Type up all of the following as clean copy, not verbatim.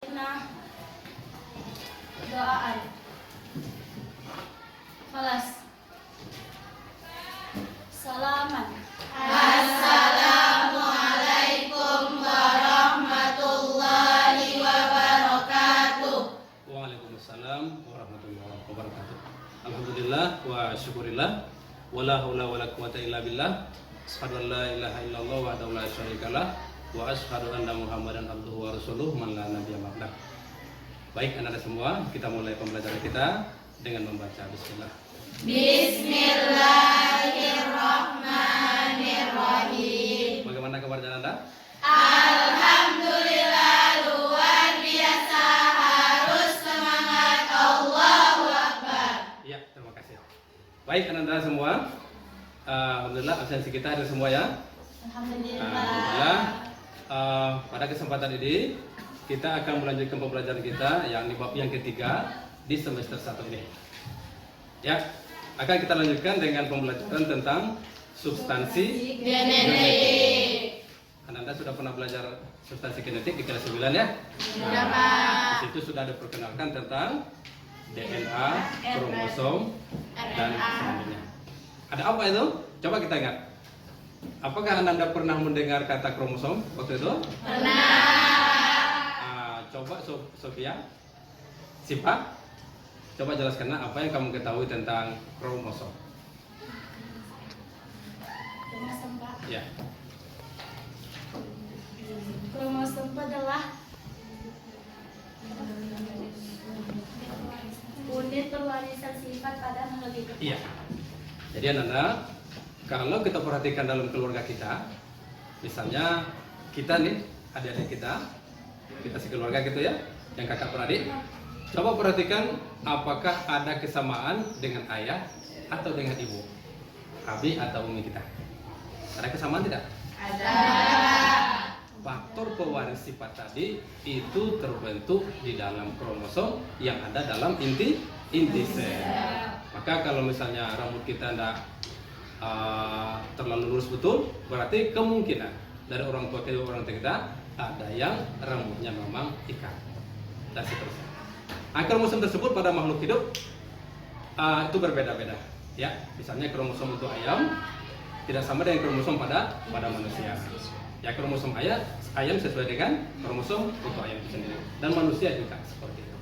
Nah, doaan. Kelas. Salaman. Assalamualaikum warahmatullahi wabarakatuh. Waalaikumsalam warahmatullahi wabarakatuh. Alhamdulillah wa syukurillah. Wala haula wala quwata illa billah. Asyhadu an la ilaha illallah wahdahu la syarikalah wa asyhadu anna Muhammadan abduhu wa rasuluh man la nabiyya ba'dah. Baik anak-anak semua, kita mulai pembelajaran kita dengan membaca bismillah. Bismillahirrahmanirrahim. Bagaimana kabar Anda? Alhamdulillah, luar biasa, harus semangat, Allahu Akbar. Ya, terima kasih. Baik anak-anak semua, alhamdulillah absensi kita ada semua ya. Alhamdulillah. Pada kesempatan ini kita akan melanjutkan pembelajaran kita yang di bab yang ketiga di semester 1 ini. Ya, akan kita lanjutkan dengan pembelajaran tentang substansi genetik. Anda sudah pernah belajar substansi genetik di kelas 9 ya? Sudah, Pak. Di situ sudah diperkenalkan tentang DNA, kromosom, dan selanjutnya. Ada apa itu? Coba kita ingat. Apakah Anda pernah mendengar kata kromosom waktu itu? Pernah. Coba Sofia, Sipa, coba jelaskan apa yang kamu ketahui tentang kromosom. Kromosom, Pak. Ya. Kromosom adalah unit perwarisan sifat pada makhluk hidup. Iya. Jadi anak-anak, kalau kita perhatikan dalam keluarga kita, misalnya kita nih, adik-adik kita sekeluarga gitu ya, yang kakak beradik. Coba perhatikan apakah ada kesamaan dengan ayah atau dengan ibu, abi atau umi kita. Ada kesamaan tidak? Ada. Faktor pewaris sifat tadi itu terbentuk di dalam kromosom yang ada dalam inti sel. Maka kalau misalnya rambut kita tidak terlalu lurus betul, berarti kemungkinan dari orang tua ke orang tua kita ada yang rambutnya memang ikat dan seterusnya. Kromosom tersebut pada makhluk hidup itu berbeda-beda. Ya, misalnya kromosom untuk ayam tidak sama dengan kromosom pada manusia. Ya, kromosom ayam sesuai dengan kromosom untuk ayam itu sendiri, dan manusia juga seperti itu.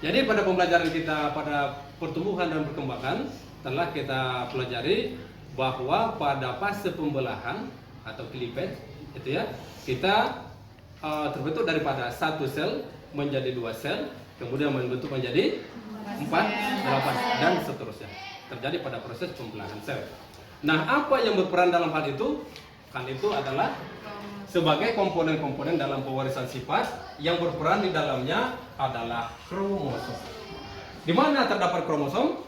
Jadi pada pembelajaran kita pada pertumbuhan dan perkembangan telah kita pelajari bahwa pada fase pembelahan atau cleavage itu ya, kita terbentuk daripada satu sel menjadi 2 sel, kemudian membentuk menjadi 4, 8 dan seterusnya. Terjadi pada proses pembelahan sel. Nah, apa yang berperan dalam hal itu? Kan itu adalah sebagai komponen-komponen dalam pewarisan sifat yang berperan di dalamnya adalah kromosom. Di mana terdapat kromosom?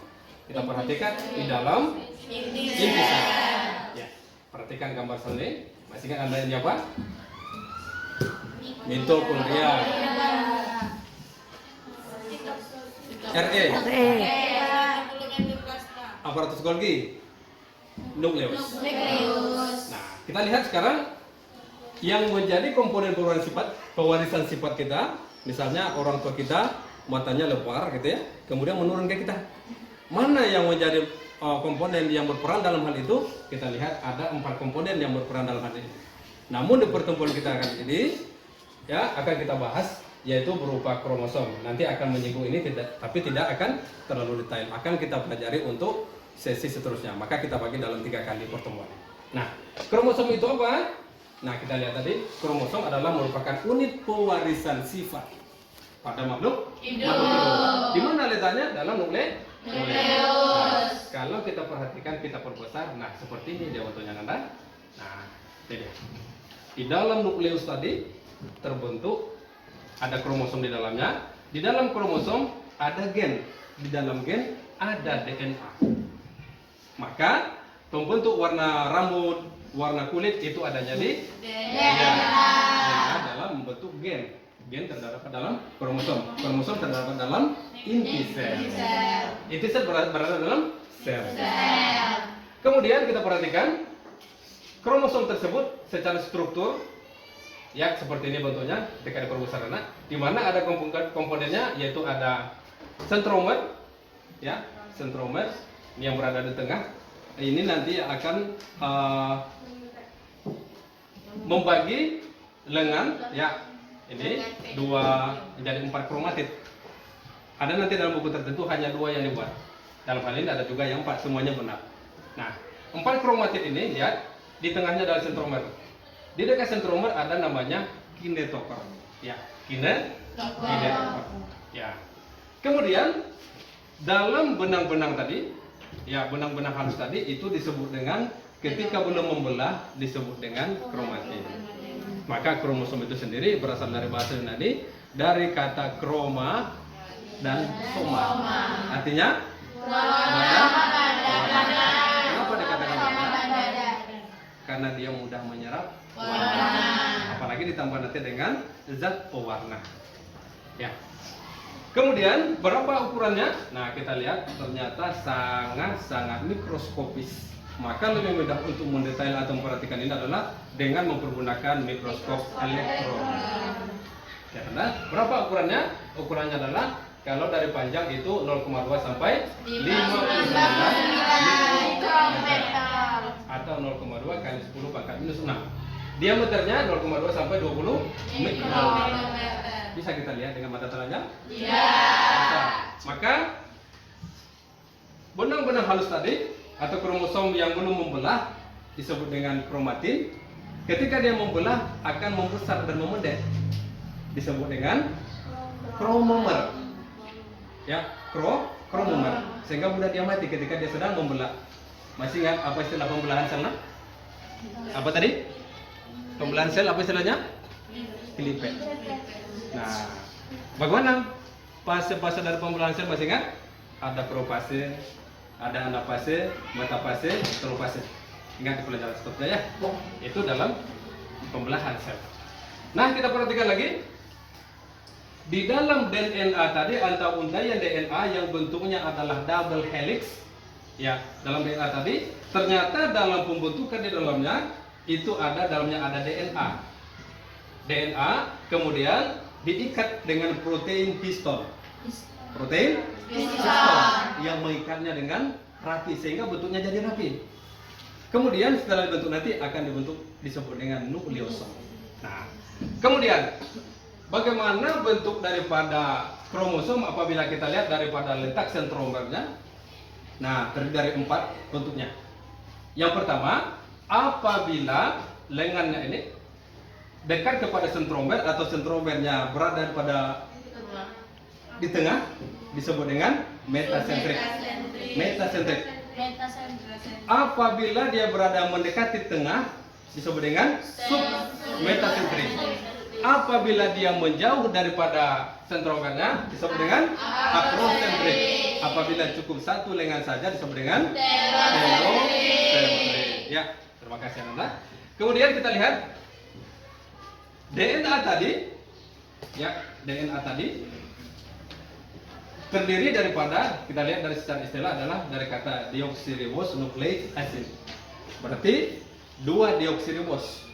Kita perhatikan di dalam inti sel. Ya, perhatikan gambar sini. Masih ingat Anda ini apa? Mitokondria. RE. Aparatus Golgi. Nukleus. Nah, kita lihat sekarang yang menjadi komponen pewarisan sifat kita, misalnya orang tua kita matanya lebar gitu ya, kemudian menurun ke kita. Mana yang menjadi komponen yang berperan dalam hal itu? Kita lihat ada 4 komponen yang berperan dalam hal ini. Namun di pertemuan kita kali ini ya akan kita bahas yaitu berupa kromosom. Nanti akan menyinggung ini tapi tidak akan terlalu detail. Akan kita pelajari untuk sesi seterusnya. Maka kita bagi dalam 3 kali pertemuan. Nah, kromosom itu apa? Nah, kita lihat tadi, kromosom adalah merupakan unit pewarisan sifat pada makhluk hidup. Di mana letaknya? Dalam nukleus. Nah, kalau kita perhatikan, kita perbesar, nah seperti ini dia bentuknya Anda. Nah, ini dia. Di dalam nukleus tadi terbentuk ada kromosom di dalamnya. Di dalam kromosom ada gen. Di dalam gen ada DNA. Maka pembentuk warna rambut, warna kulit itu adanya di DNA dalam membentuk gen. Gen terdapat dalam kromosom. Kromosom terdapat dalam inti sel. Inti sel berada dalam sel. Kemudian kita perhatikan kromosom tersebut secara struktur ya seperti ini bentuknya ketika diperbesar anak. di mana ada komponennya, yaitu ada centromer, ya, centromer yang berada di tengah. Ini nanti akan membagi lengan, ya, ini dua menjadi 4 kromatid. Ada nanti dalam buku tertentu hanya 2 yang dibuat. Dalam hal ini ada juga yang 4, semuanya benar. Nah, 4 kromatid ini, lihat, di tengahnya adalah centromer. Di dekat centromer ada namanya kinetoker. Ya, kinetoker. Ya. Kemudian dalam benang-benang tadi, ya, benang-benang halus tadi itu disebut dengan, ketika belum membelah disebut dengan kromatin. Maka kromosom itu sendiri berasal dari bahasa Yunani, dari kata kroma dan soma. Artinya kenapa dikatakan dada? Karena dia mudah menyerap warna. Apalagi ditambah nanti dengan zat pewarna. Ya. Kemudian berapa ukurannya? Nah, kita lihat ternyata sangat-sangat mikroskopis. Maka lebih mudah untuk mendetail atau memperhatikan ini adalah dengan mempergunakan mikroskop elektron. Karena berapa ukurannya? Ukurannya adalah kalau dari panjang itu 0,2 sampai 59 mikrometer atau 0,2 kali 10 pangkat minus 6. Diameternya 0,2 sampai 20 mikrometer. Bisa kita lihat dengan mata telanjang? Iya. Maka benang-benang halus tadi atau kromosom yang belum membelah disebut dengan kromatin. Ketika dia membelah akan membesar dan memendek, disebut dengan kromomer. Ya, kromomer. Sehingga mudah dia mati ketika dia sedang membelah. Masih ingat apa istilah pembelahan sel? Apa tadi? Pembelahan sel apa istilahnya? Filipet. Nah, bagaimana fase-fase dari pembelahan sel, masih ingat? Ada profase, ada anafase, metafase, telofase. Ingat di pelajaran seterusnya ya. Itu dalam pembelahan sel. Nah, kita perhatikan lagi. Di dalam DNA tadi, antauntaian DNA yang bentuknya adalah double helix. Ya, dalam DNA tadi, ternyata dalam pembentukan di dalamnya itu dalamnya ada DNA. DNA kemudian diikat dengan protein histon. Protein histon yang mengikatnya dengan rapi sehingga bentuknya jadi rapi. Kemudian setelah dibentuk nanti akan disebut dengan nukleosom. Nah, kemudian bagaimana bentuk daripada kromosom apabila kita lihat daripada letak sentromernya? Nah, terdiri dari 4 bentuknya. Yang pertama, apabila lengannya ini dekat kepada sentromer atau sentromernya berada di tengah, disebut dengan metasentrik. Metasentrik. Apabila dia berada mendekati tengah, disebut dengan submetasentrik. Apabila dia menjauh daripada sentromernya, disebut dengan akrosentrik. Apabila cukup satu lengan saja, disebut dengan telosentrik. Ya, terima kasih Anda. Kemudian kita lihat DNA tadi, ya, DNA tadi terdiri daripada, kita lihat dari secara istilah adalah dari kata deoxyribose nucleic acid. Berarti 2 deoxyribose.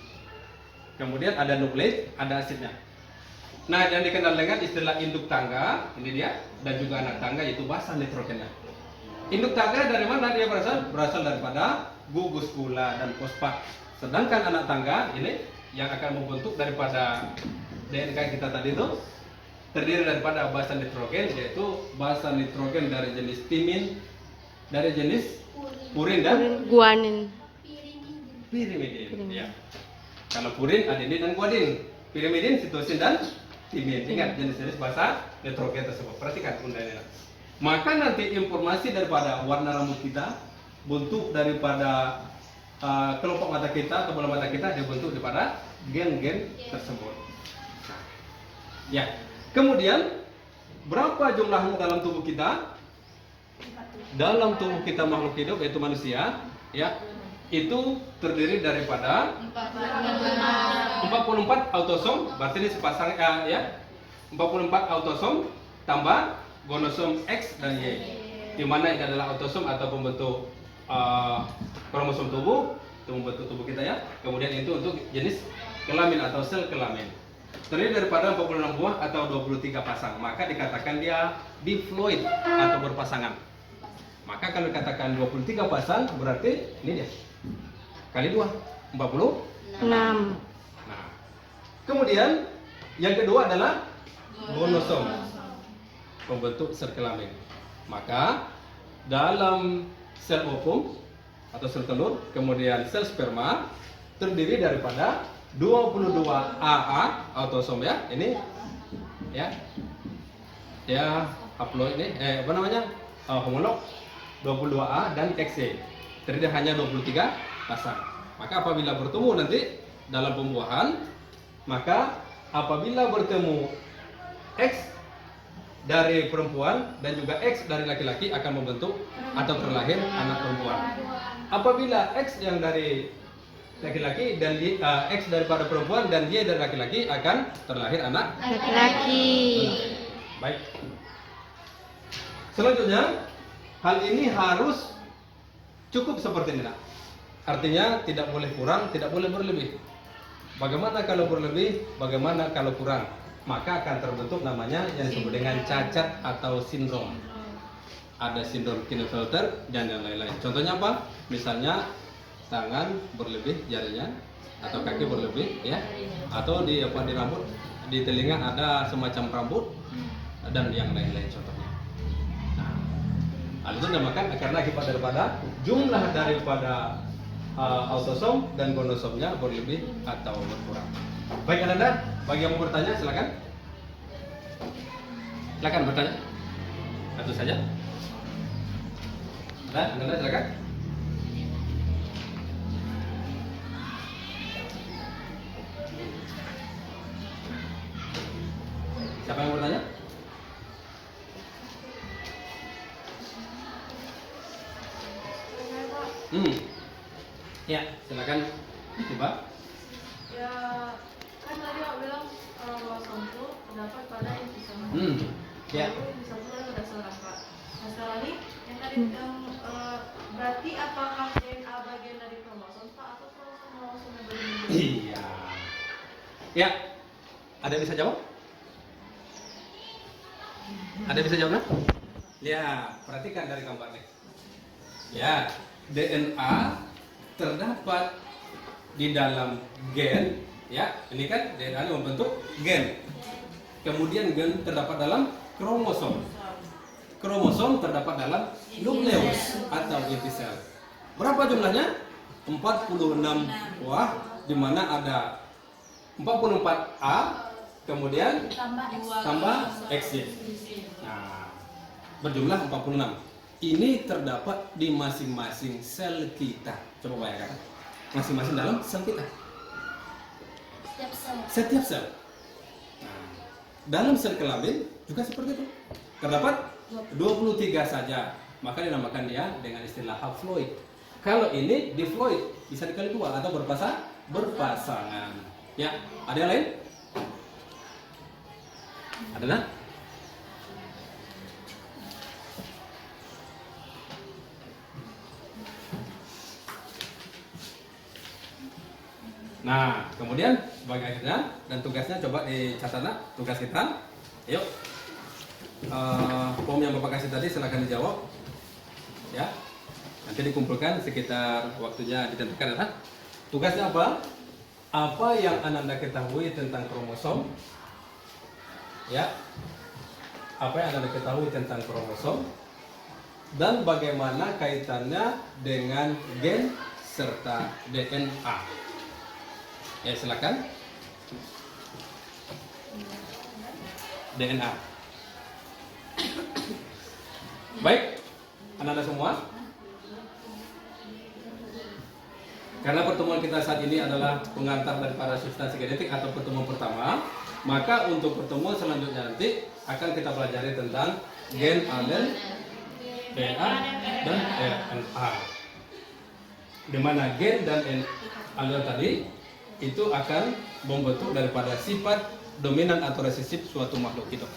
Kemudian ada nukleik, ada asidnya. Nah, yang dikenal dengan istilah induk tangga, ini dia, dan juga anak tangga yaitu basa nitrogennya. Induk tangga dari mana dia berasal? Berasal daripada gugus gula dan fosfat. Sedangkan anak tangga ini yang akan membentuk daripada DNA kita tadi itu terdiri daripada basa nitrogen, yaitu basa nitrogen dari jenis timin, dari jenis purin dan guanin. Pirimidin. Ya. Kalau purin, adenin dan guanin. Pirimidin, sitosin dan timin. Ingat jenis-jenis basa nitrogen tersebut. Perhatikan undangannya. Maka nanti informasi daripada warna rambut kita, bentuk daripada kelopak mata kita atau bola mata kita dibentuk daripada gen-gen tersebut. Ya. Kemudian berapa jumlahnya dalam tubuh kita? Dalam tubuh kita makhluk hidup yaitu manusia, ya, itu terdiri daripada 44 autosom, berarti ini sepasang ya. 44 autosom tambah gonosom X dan Y. Di mana ini adalah autosom atau pembentuk kromosom tubuh, itu membentuk tubuh kita ya. Kemudian itu untuk jenis kelamin atau sel kelamin. terdiri daripada 46 buah atau 23 pasang, maka dikatakan dia diploid atau berpasangan. Maka kalau dikatakan 23 pasang berarti ini dia kali 2 46. Nah, kemudian yang kedua adalah gonosom, membentuk sel kelamin. Maka dalam sel ovum atau sel telur, kemudian sel sperma terdiri daripada 22 AA autosom ya. Ini ya haploid ini homolog 22A dan XY. Terdiri hanya 23 pasang. Maka apabila bertemu nanti dalam pembuahan, maka apabila bertemu X dari perempuan dan juga X dari laki-laki akan membentuk atau terlahir anak perempuan. Apabila X yang dari laki-laki dan X daripada perempuan dan Y dari laki-laki akan terlahir anak laki-laki. Baik. Selanjutnya, hal ini harus cukup seperti ini. Artinya tidak boleh kurang, tidak boleh berlebih. Bagaimana kalau berlebih? Bagaimana kalau kurang? Maka akan terbentuk namanya yang disebut dengan cacat atau sindrom. Ada sindrom Klinefelter dan yang lain-lain. Contohnya apa? Misalnya tangan berlebih jarinya atau kaki berlebih ya, atau di rambut, di telinga ada semacam rambut dan yang lain-lain contohnya. Nah, hal itu dinamakan karena akibat daripada jumlah daripada autosom dan gonosomnya berlebih atau berkurang. Baik Ananda, bagi yang mau bertanya silakan. Silakan bertanya. Satu saja. Ananda silakan. Siapa yang bertanya? Ya, silakan. Coba. Ya, kan tadi aku bilang kromosom itu terdapat pada intisal. Ya. Intisal itu kan ada serangka. Nah, sekarang ini yang tadi berarti apakah DNA bagian dari kromosom Pak atau kromosom yang berbeda? Iya. Ya. Ada yang bisa jawab? Ada yang bisa jawab? Nah? Ya, perhatikan dari gambarnya. Ya, DNA terdapat di dalam gen, ya. Ini kan DNA membentuk gen. Kemudian gen terdapat dalam kromosom. Kromosom terdapat dalam nukleus atau inti sel. Berapa jumlahnya? 46 buah, di mana ada 44A, kemudian tambah XY. Nah, berjumlah 46. Ini terdapat di masing-masing sel kita. Coba bayangkan, masing-masing dalam sel kita. Setiap sel. Nah, dalam sel kelamin juga seperti itu. Terdapat 23 saja. Maka dinamakan dia dengan istilah haploid. Kalau ini diploid, bisa dikali 2 atau berpasangan. Ya, ada yang lain? Ada nah? Nah, kemudian sebagai akhirnya dan tugasnya coba dicatat nak, tugas kita. Yuk, form yang Bapak kasih tadi silahkan dijawab. Ya, nanti dikumpulkan sekitar waktunya ditentukan ya. Tugasnya apa? Apa yang Ananda ketahui tentang kromosom? Ya, apa yang Ananda ketahui tentang kromosom? Dan bagaimana kaitannya dengan gen serta DNA? Ya, silakan. DNA. Baik, Anda semua. Karena pertemuan kita saat ini adalah pengantar daripada substansi genetik atau pertemuan pertama, maka untuk pertemuan selanjutnya nanti akan kita pelajari tentang gen, alen, DNA, dan RNA. Di mana gen dan alen tadi itu akan membentuk daripada sifat dominan atau resesif suatu makhluk hidup.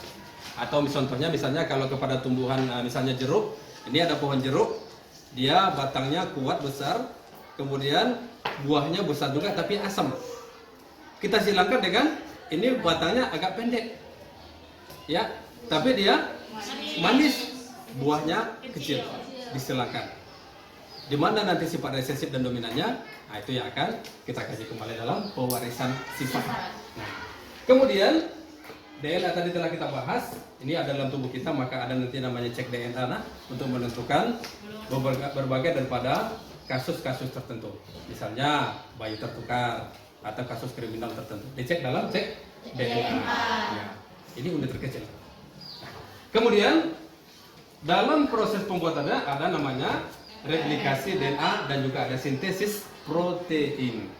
Atau misalnya kalau kepada tumbuhan misalnya jeruk, ini ada pohon jeruk, dia batangnya kuat besar, kemudian buahnya besar juga tapi asam. Kita silangkan dengan ini batangnya agak pendek, ya, tapi dia manis, buahnya kecil, disilakan. Di mana nanti sifat resesif dan dominannya, nah itu yang akan kita kaji kembali dalam pewarisan sifat. Nah, kemudian DNA tadi telah kita bahas, ini ada dalam tubuh kita, maka ada nanti namanya cek DNA untuk menentukan berbagai daripada kasus-kasus tertentu. Misalnya bayi tertukar atau kasus kriminal tertentu. Dicek dalam cek DNA. Ya, ini unit terkecil. Kemudian dalam proses pembuatannya ada namanya replikasi DNA dan juga ada sintesis protein.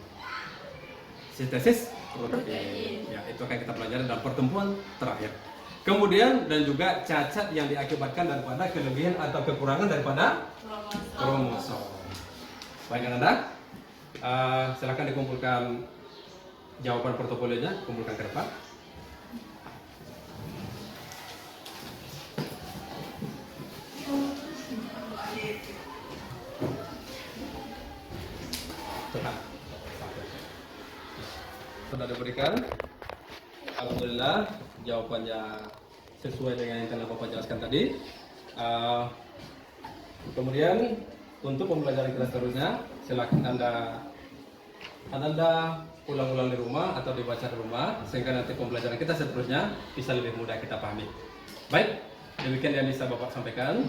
Sintesis protein. Ya, itu akan kita pelajari dalam pertemuan terakhir. Kemudian dan juga cacat yang diakibatkan daripada kelebihan atau kekurangan daripada kromosom. Baik Anda, silakan dikumpulkan jawaban portofolionya, kumpulkan ke depan. Sudah diberikan. Alhamdulillah jawabannya sesuai dengan yang telah Bapak jelaskan tadi. Kemudian untuk pembelajaran kita seterusnya, silakan Anda ulang-ulang di rumah atau dibaca di rumah sehingga nanti pembelajaran kita seterusnya bisa lebih mudah kita pahami. Baik, demikian yang bisa Bapak sampaikan.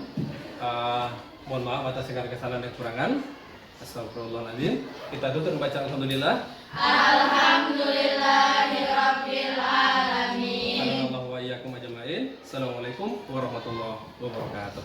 Mohon maaf atas segala kesalahan dan kekurangan. Astagfirullahaladzim. Kita tutup membaca alhamdulillah. Alhamdulillahirabbil alamin. Alhamdulillah wa iyyakum ajmain. Assalamualaikum warahmatullahi wabarakatuh.